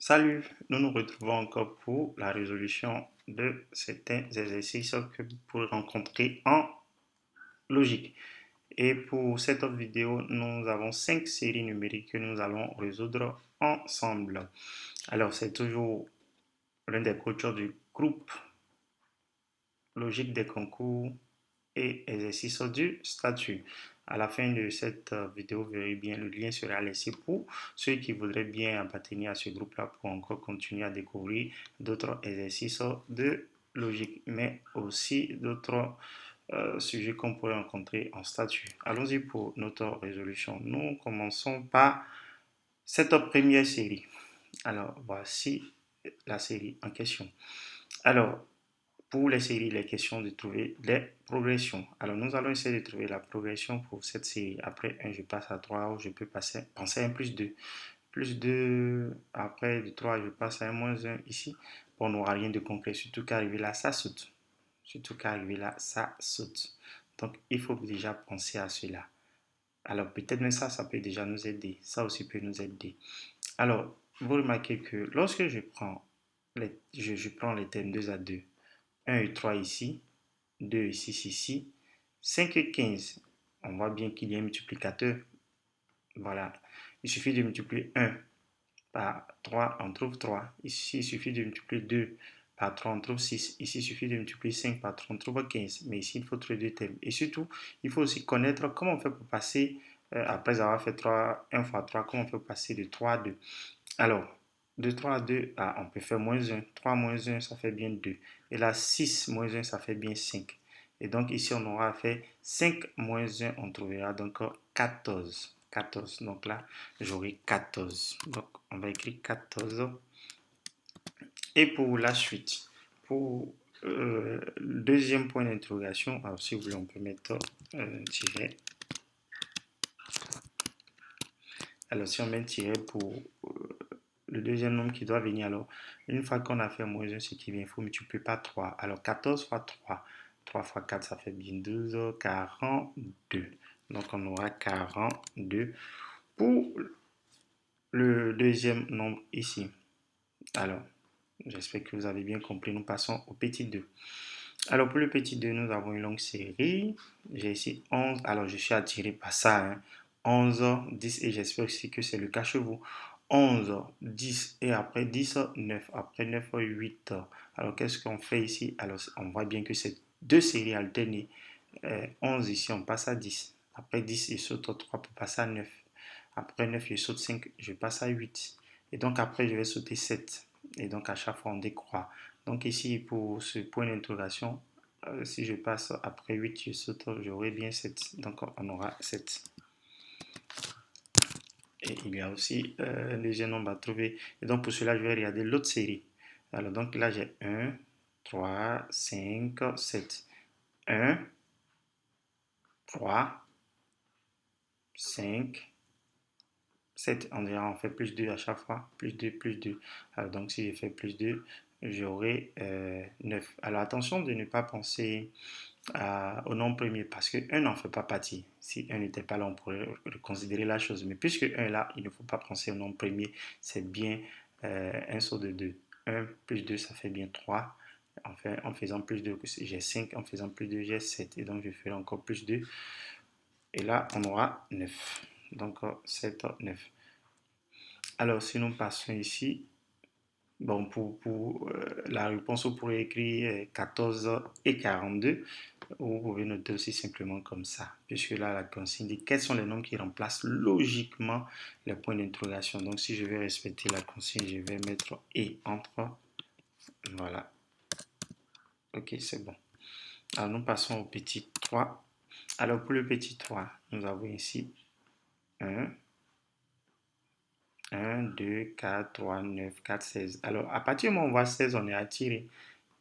Salut, nous nous retrouvons encore pour la résolution de certains exercices que vous pourrez rencontrer en logique. Et pour cette autre vidéo, nous avons 5 séries numériques que nous allons résoudre ensemble. Alors, c'est toujours l'un des coachs du groupe logique des concours et exercices du statut. À la fin de cette vidéo, vous verrez bien, le lien sera laissé pour ceux qui voudraient bien appartenir à ce groupe-là pour encore continuer à découvrir d'autres exercices de logique, mais aussi d'autres sujets qu'on pourrait rencontrer en statut. Allons-y pour notre résolution. Nous commençons par cette première série. Alors, voici la série en question. Alors, pour les séries, il est question de trouver les progressions. Alors, nous allons essayer de trouver la progression pour cette série. Après 1, je passe à 3, ou je peux penser à un plus 2. Plus 2, après de 3, je passe à un moins 1 ici. Bon, on n'aura rien de concret, surtout qu'arriver là, ça saute. Surtout qu'arriver là, ça saute. Donc, il faut déjà penser à cela. Alors, peut-être même ça, ça peut déjà nous aider. Ça aussi peut nous aider. Alors, vous remarquez que lorsque je prends les thèmes 2 à 2, 1 et 3 ici, 2 et 6 ici, 5 et 15, on voit bien qu'il y a un multiplicateur. Voilà, il suffit de multiplier 1 par 3, on trouve 3. Ici, il suffit de multiplier 2 par 3, on trouve 6. Ici, il suffit de multiplier 5 par 3, on trouve 15. Mais ici, il faut trouver deux thèmes. Et surtout, il faut aussi connaître comment on fait pour passer, après avoir fait 3, 1 fois 3, comment on fait pour passer de 3 à 2. Alors, de 3 à 2, on peut faire moins 1. 3 moins 1, ça fait bien 2. Et là, 6 moins 1, ça fait bien 5. Et donc, ici, on aura fait 5 moins 1, on trouvera donc 14. 14. Donc là, j'aurai 14. Donc, on va écrire 14. Et pour la suite, pour le deuxième point d'interrogation, alors si vous voulez, on peut mettre tiret. Alors, si on met tiret pour le deuxième nombre qui doit venir, alors, une fois qu'on a fait moins 1, ce qui vient, il faut multiplier par 3. Alors, 14 fois 3. 3 fois 4, ça fait bien 12, 42. Donc, on aura 42 pour le deuxième nombre ici. Alors, j'espère que vous avez bien compris. Nous passons au petit 2. Alors, pour le petit 2, nous avons une longue série. J'ai ici 11. Alors, je suis attiré par ça. 11, 10 et j'espère aussi que c'est le cas chez vous. 11, 10 et après 10, 9. Après 9, 8. Alors, qu'est-ce qu'on fait ici? Alors, on voit bien que c'est deux séries alternées. 11 ici, on passe à 10. Après 10, je saute 3 pour passer à 9. Après 9, je saute 5, je passe à 8. Et donc, après, je vais sauter 7. Et donc, à chaque fois, on décroît. Donc, ici, pour ce point d'interrogation, si je passe après 8, je saute, j'aurai bien 7. Donc, on aura 7. Et il y a aussi un deuxième nombre à trouver. Et donc, pour cela, je vais regarder l'autre série. Alors, donc là, j'ai 1, 3, 5, 7. 1, 3, 5, 7. On dira, on fait plus 2 à chaque fois. Plus 2, plus 2. Alors, donc, si je fais plus 2, j'aurai 9. Alors, attention de ne pas penser au nombre premier parce que 1 n'en fait pas partie. Si 1 n'était pas là, on pourrait considérer la chose. Mais puisque 1 est là, il ne faut pas penser au nombre premier. C'est bien un saut de 2. 1 plus 2, ça fait bien 3. Enfin, en faisant plus 2, j'ai 5. En faisant plus 2, j'ai 7. Et donc, je ferai encore plus 2. Et là, on aura 9. Donc, 7, 9. Alors, si nous passons ici, bon, pour la réponse, vous pourrez écrire 14 et 42. Vous pouvez noter aussi simplement comme ça, puisque là, la consigne dit quels sont les nombres qui remplacent logiquement les points d'interrogation. Donc, si je vais respecter la consigne, je vais mettre et entre. Voilà. Ok, c'est bon. Alors, nous passons au petit 3. Alors, pour le petit 3, nous avons ici 1, 1, 2, 4, 3, 9, 4, 16. Alors, à partir du moment où on voit 16, on est attiré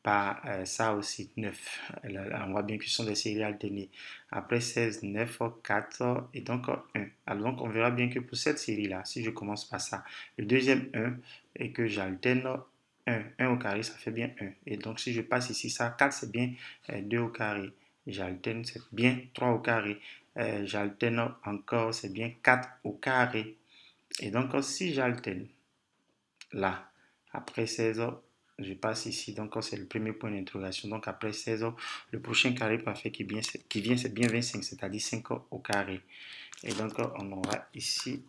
par ça aussi, 9. Là, on voit bien que ce sont des séries alternées. Après 16, 9, 4 et donc 1. Alors, donc, on verra bien que pour cette série-là, si je commence par ça, le deuxième 1 et que j'alterne 1. 1 au carré, ça fait bien 1. Et donc, si je passe ici, ça, 4, c'est bien 2 au carré. J'alterne, c'est bien 3 au carré. J'alterne encore, c'est bien 4 au carré. Et donc, si j'alterne là, Après 16, je passe ici. Donc, c'est le premier point d'interrogation. Donc, après 16, le prochain carré parfait qui vient, c'est bien 25, c'est-à-dire 5 au carré. Et donc, on aura ici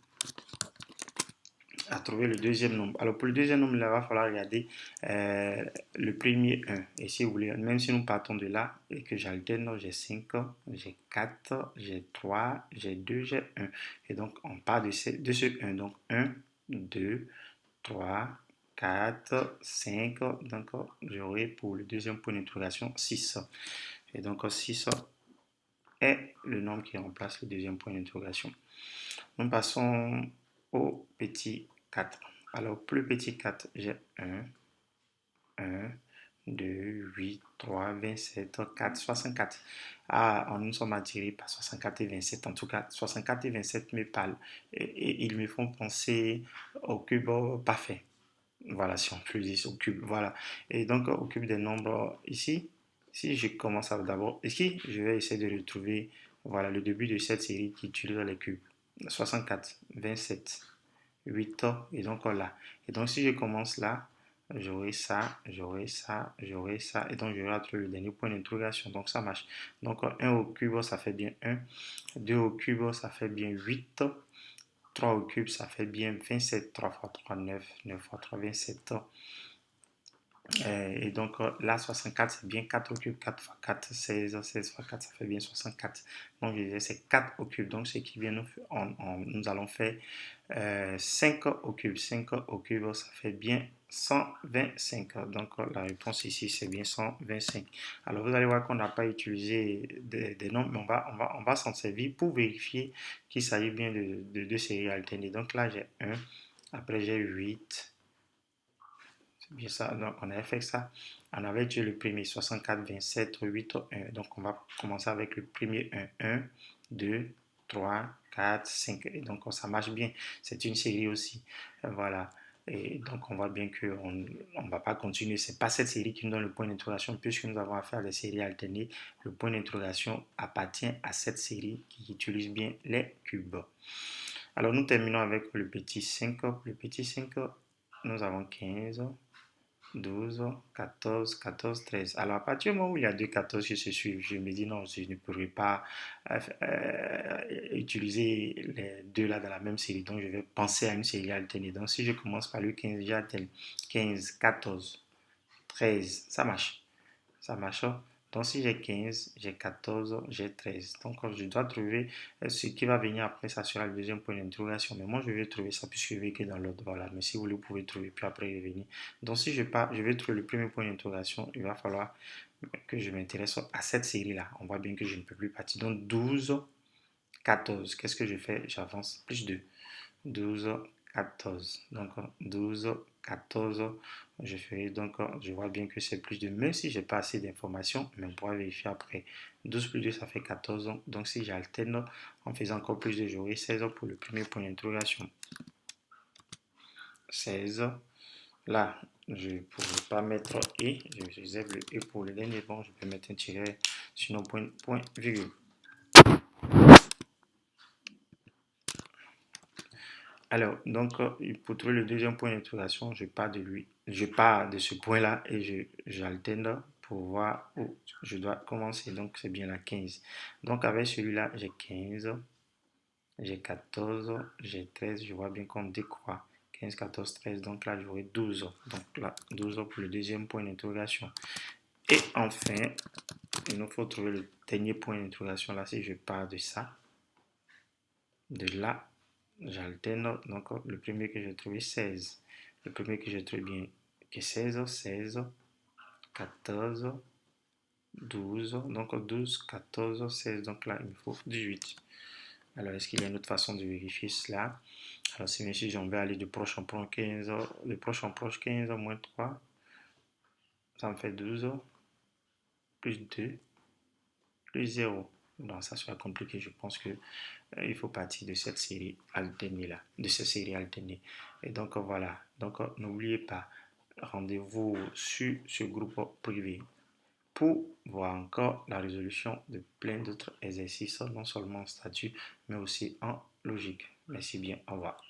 à trouver le deuxième nombre. Alors, pour le deuxième nombre, il va falloir regarder le premier 1. Et si vous voulez, même si nous partons de là et que j'alterne, j'ai 5, j'ai 4, j'ai 3, j'ai 2, j'ai 1. Et donc, on part de ce 1. Donc, 1, 2, 3, 4, 5. Donc, j'aurai pour le deuxième point d'interrogation 6. Et donc, 6 est le nombre qui remplace le deuxième point d'interrogation. Nous passons au petit 4. Alors, pour le petit 4, j'ai 1, 2, 8, 3, 27, 4, 64. Ah, nous sommes attirés par 64 et 27. En tout cas, 64 et 27 me parlent. Et ils me font penser au cube parfait. Voilà, si on peut dire au cube. Voilà. Et donc, au cube des nombres ici, si je commence d'abord ici, je vais essayer de retrouver voilà, le début de cette série qui utilise les cubes. 64, 27, 8 et donc là. Et donc, si je commence là, j'aurai ça, j'aurai ça, j'aurai ça. Et donc, j'aurai le dernier point d'interrogation. Donc, ça marche. Donc, 1 au cube, ça fait bien 1. 2 au cube, ça fait bien 8. 3 au cube, ça fait bien 27. 3 fois 3, 9. 9 fois 3, 27. Et donc là, 64, c'est bien 4 au cube. 4 fois 4, 16. 16 fois 4, ça fait bien 64. Donc, je disais, c'est 4 au cube. Donc, ce qui vient, nous allons faire 5 au cube. 5 au cube, ça fait bien 125. Donc, la réponse ici, c'est bien 125. Alors, vous allez voir qu'on n'a pas utilisé des nombres, mais on va s'en servir pour vérifier qu'il s'agit bien de deux séries alternées. Donc, là, j'ai 1. Après, j'ai 8. Bien ça, donc on avait fait ça. On avait tué le premier 64, 27, 8, 1. Donc on va commencer avec le premier 1. 1, 2, 3, 4, 5. Et donc ça marche bien. C'est une série aussi. Voilà. Et donc on voit bien qu'on ne va pas continuer. Ce n'est pas cette série qui nous donne le point d'interrogation puisque nous avons affaire à des séries alternées. Le point d'interrogation appartient à cette série qui utilise bien les cubes. Alors nous terminons avec le petit 5. Le petit 5, nous avons 15. 12, 14, 14, 13. Alors, à partir du moment où il y a deux 14 qui se suivent, je me dis non, je ne pourrais pas utiliser les deux là dans la même série. Donc, je vais penser à une série alternée. Donc, si je commence par le 15, j'alterne 15, 14, 13. Ça marche. Ça marche. Donc, si j'ai 15, j'ai 14, j'ai 13. Donc, je dois trouver ce qui va venir après. Ça sera le deuxième point d'interrogation. Mais moi, je vais trouver ça puisque je vais que dans l'ordre. Voilà. Mais si vous le pouvez trouver, puis après revenir. Donc, si je pars, je vais trouver le premier point d'interrogation. Il va falloir que je m'intéresse à cette série-là. On voit bien que je ne peux plus partir. Donc, 12, 14. Qu'est-ce que je fais? J'avance plus 2. 12, 14. Donc 12, 14, je ferai donc, je vois bien que c'est plus de, même si j'ai pas assez d'informations, mais on pourra vérifier après. 12 plus 2, ça fait 14. Donc si j'alterne en faisant encore plus de, j'aurai 16 pour le premier point d'interrogation. 16. Là, je ne pourrais pas mettre et, je réserve le et pour le dernier. Bon, je peux mettre un tiret, sinon point virgule. Alors, donc, pour trouver le deuxième point d'interrogation, je pars de lui. Je pars de ce point-là et j'alterne pour voir où je dois commencer. Donc, c'est bien la 15. Donc, avec celui-là, j'ai 15, j'ai 14, j'ai 13. Je vois bien qu'on décroît. 15, 14, 13. Donc là, j'aurai 12. Donc là, 12 pour le deuxième point d'interrogation. Et enfin, il nous faut trouver le dernier point d'interrogation. Là, si je pars de ça, de là, j'alterne. Donc, le premier que j'ai trouvé, 16. Le premier que j'ai trouvé bien, que 16, 16, 14, 12. Donc, 12, 14, 16. Donc là, il me faut 18. Alors, est-ce qu'il y a une autre façon de vérifier cela? Alors, si monsieur, j'en vais aller de proche en proche 15, de proche en proche 15, moins 3, ça me fait 12, plus 2, plus 0. Donc, ça sera compliqué. Je pense que il faut partir de cette série alternée là, de cette série alternée. Et donc voilà. Donc n'oubliez pas, rendez-vous sur ce groupe privé pour voir encore la résolution de plein d'autres exercices, non seulement en statut, mais aussi en logique. Merci bien. Au revoir.